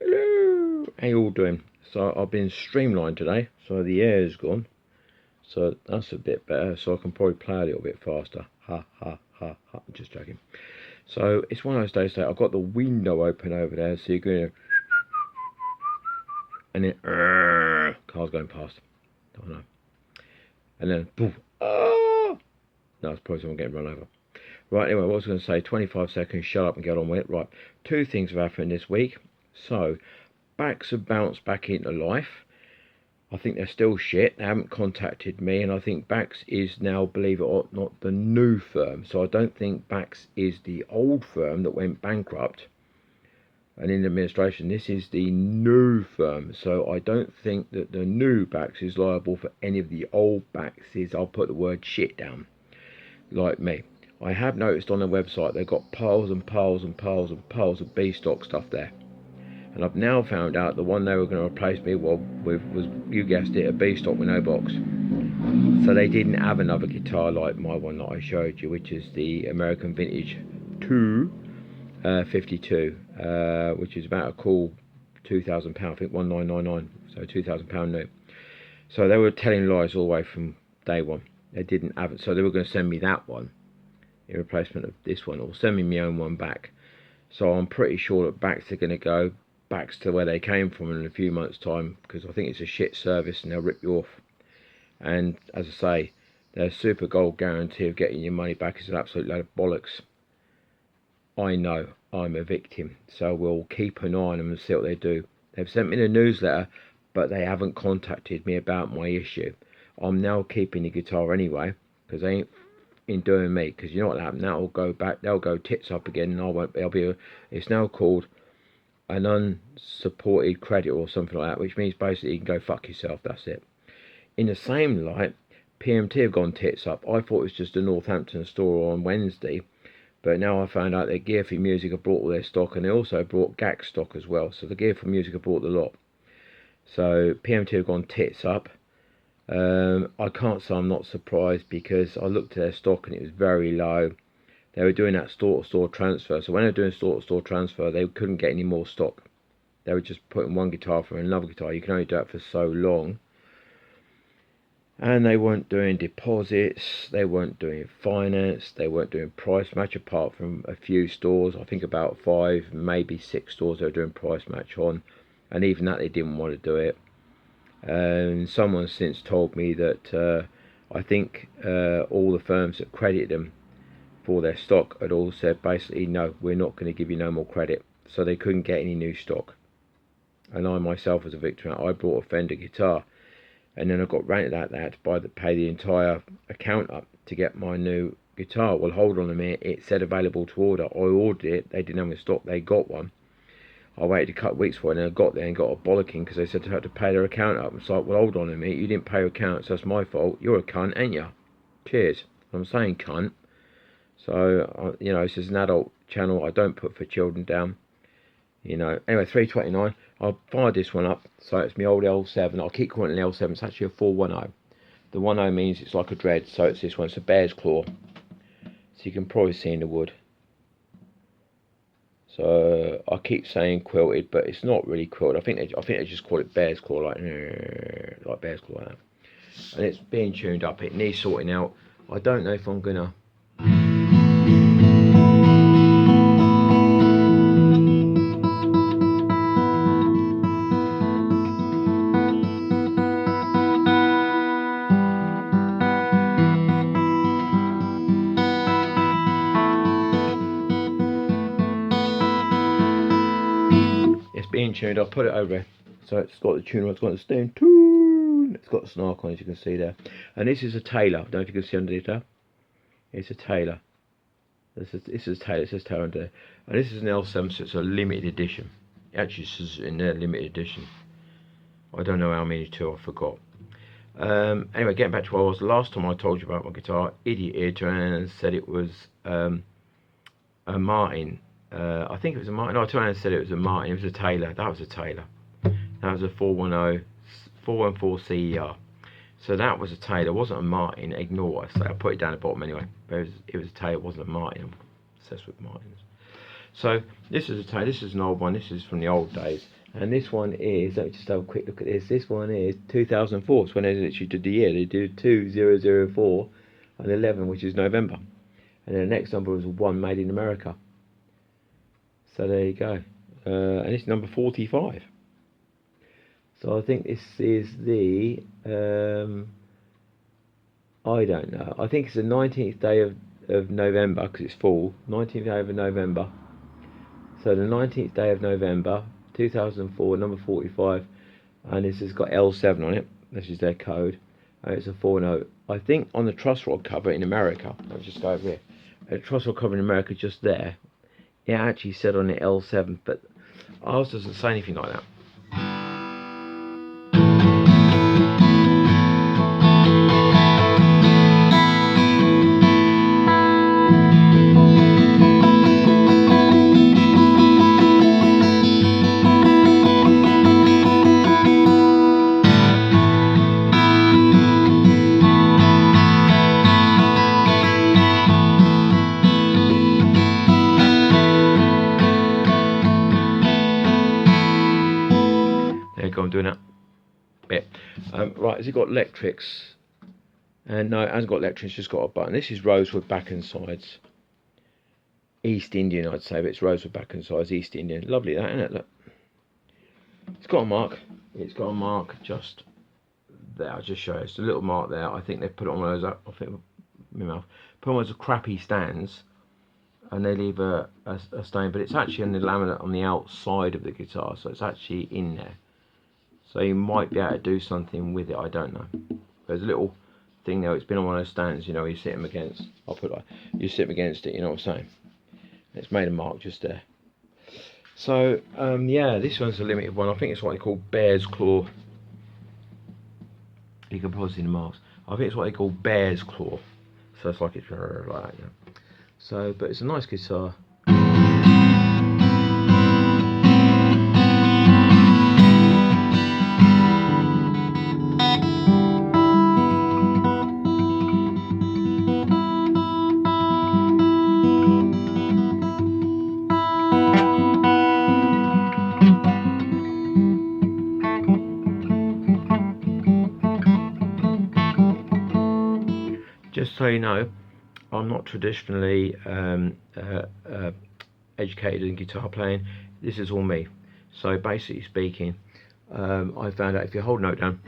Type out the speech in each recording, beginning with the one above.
Hello. How you all doing? So I've been streamlined today, so the air's gone. So that's a bit better, so I can probably play a little bit faster. Ha ha ha ha. Just joking. So it's one of those days that I've got the window open over there, so you're going to, and then cars going past. I know. And then boom. No, it's probably someone getting run over. Right, anyway, what I was going to say, 25 seconds, shut up and get on with it. Right, two things have happened this week. So, backs have bounced back into life. I think they're still shit. They haven't contacted me, and I think Bax is now, believe it or not, the new firm. So I don't think Bax is the old firm that went bankrupt and in administration. This is the new firm. So I don't think that the new Bax is liable for any of the old Baxes. I'll put the word shit down, like me. I have noticed on their website they've got piles and piles and piles and piles of B stock stuff there. And I've now found out the one they were going to replace me with was, you guessed it, a B stock with no box. So they didn't have another guitar like my one that I showed you, which is the American Vintage 252, which is about a cool £2,000, I think 1999, so £2,000 new. So they were telling lies all the way from day one. They didn't have it, so they were going to send me that one in replacement of this one, or send me my own one back. So I'm pretty sure that Backs are going to go back to where they came from in a few months' time, because I think it's a shit service and they'll rip you off. And as I say, their super gold guarantee of getting your money back is an absolute load of bollocks. I know I'm a victim, so we'll keep an eye on them and see what they do. They've sent me the newsletter, but they haven't contacted me about my issue. I'm now keeping the guitar anyway, because they ain't in doing me, because you know what will happen, that'll go back, they'll go tits up again, and I won't be, it's now called an unsupported credit or something like that, which means basically you can go fuck yourself. That's it. In the same light, PMT have gone tits up. I thought it was just a Northampton store on Wednesday, but now I found out that Gear for Music have brought all their stock, and they also brought GAC stock as well. So the Gear for Music have brought the lot. So PMT have gone tits up. I can't say I'm not surprised, because I looked at their stock and it was very low. They were doing that store-to-store transfer. So when they were doing store-to-store transfer, they couldn't get any more stock. They were just putting one guitar for another guitar. You can only do that for so long. And they weren't doing deposits. They weren't doing finance. They weren't doing price match, apart from a few stores. I think about 5, maybe 6 stores they were doing price match on. And even that, they didn't want to do it. And someone since told me that I think all the firms that credited them for their stock had all said basically, no, we're not going to give you no more credit. So they couldn't get any new stock. And I myself was a victim. I bought a Fender guitar, and then I got ranted at that I had to pay the entire account up to get my new guitar. Well, hold on a minute, it said available to order. I ordered it, they didn't have any stock, they got one. I waited a couple of weeks for it, and I got there and got a bollocking because they said they had to pay their account up. It's like, well, hold on a minute, you didn't pay your account, so that's my fault. You're a cunt, ain't you? Cheers. I'm saying cunt. So, you know, this is an adult channel. I don't put for children down. You know, anyway, 329. I'll fire this one up. So it's my old L7. I'll keep calling it an L7. It's actually a 410. The 10 means it's like a dread. So it's this one. It's a bear's claw. So you can probably see in the wood. So I keep saying quilted, but it's not really quilted. I think they just call it bear's claw, like bear's claw like that. And it's being tuned up. It needs sorting out. I don't know if I'm gonna. Being tuned, I'll put it over, so it's got the tuner, it's got the stone tune, it's got a snark on, as you can see there. And this is a Taylor. I don't know if you can see underneath there. It's a Taylor. This is a Taylor. It says Taylor under there. And this is an L7, so it's a limited edition. It actually says in there limited edition. I don't know how many to, I forgot. Anyway, getting back to what I was, the last time I told you about my guitar, idiot here turned around and said it was a Martin. I think it was a Martin. No, I turned around and said it was a Martin. It was a Taylor. That was a Taylor. That was a 414 CER. So that was a Taylor. It wasn't a Martin. Ignore what I say. I put it down at the bottom anyway. But it was a Taylor. It wasn't a Martin. I'm obsessed with Martins. So this is a Taylor. This is an old one. This is from the old days. And this one is, let me just have a quick look at this. This one is 2004. It's when they literally did the year. They do 2004 and 11, which is November. And then the next number was 1 made in America. So there you go. And it's number 45. So I think this is the, I don't know. I think it's the 19th day of November, because it's fall. 19th day of November. So the 19th day of November, 2004, number 45. And this has got L7 on it. This is their code. And it's a 4 note. I think on the truss rod cover in America, I'll just go over here. The truss rod cover in America, just there, it actually said on the L7, but ours doesn't say anything like that. I'm doing that bit. Right, has it got electrics? And no, it hasn't got electrics, it's just got a button. This is rosewood back and sides. East Indian, I'd say, but it's rosewood back and sides, East Indian. Lovely that, isn't it? Look. It's got a mark. It's got a mark just there. I'll just show you. It's a little mark there. I think they put it on one of those, I think, my mouth. Put on one of those crappy stands, and they leave a stain, but it's actually on the laminate on the outside of the guitar, so it's actually in there. So you might be able to do something with it, I don't know. There's a little thing there, it's been on one of those stands, you know, you sit them against, I'll put like, you sit them against it, you know what I'm saying? It's made a mark just there. So, yeah, this one's a limited one. I think it's what they call Bear's Claw. You can probably see the marks. I think it's what they call Bear's Claw. So it's like it's like that, you know. So, but it's a nice guitar. Just so you know, I'm not traditionally educated in guitar playing. This is all me. So basically speaking, I found out if you hold a note down,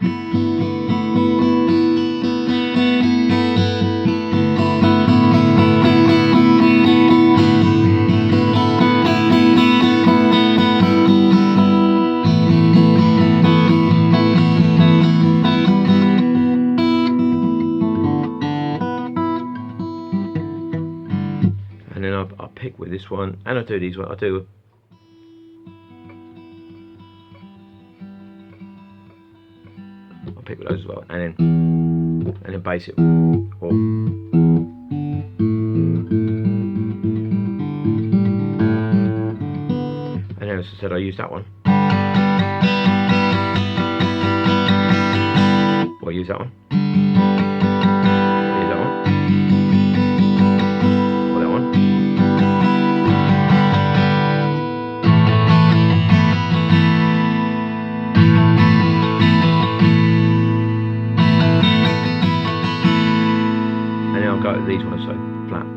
and then I pick with this one, and I do these ones. I do pick with those as well, and then bass it, or and then as I said, I use that one, or I use that one. Go to these ones, so flat.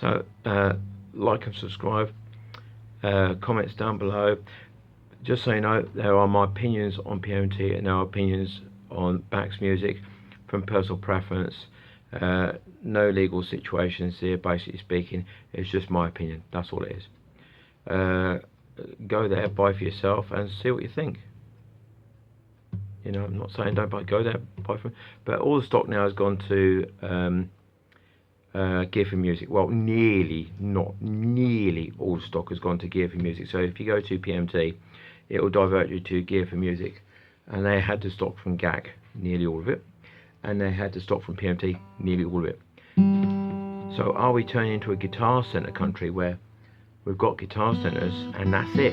So like and subscribe, comments down below. Just so you know, there are my opinions on PMT and our opinions on Bax music from personal preference. No legal situations here, basically speaking. It's just my opinion. That's all it is. Go there, buy for yourself, and see what you think. You know, I'm not saying don't buy. Go there, buy from. But all the stock now has gone to Gear for Music. Well, not nearly all stock has gone to Gear for Music. So if you go to PMT, it will divert you to Gear for Music, and they had to stock from GAG, nearly all of it, and they had to stock from PMT, nearly all of it. So are we turning into a guitar center country where we've got guitar centers and that's it?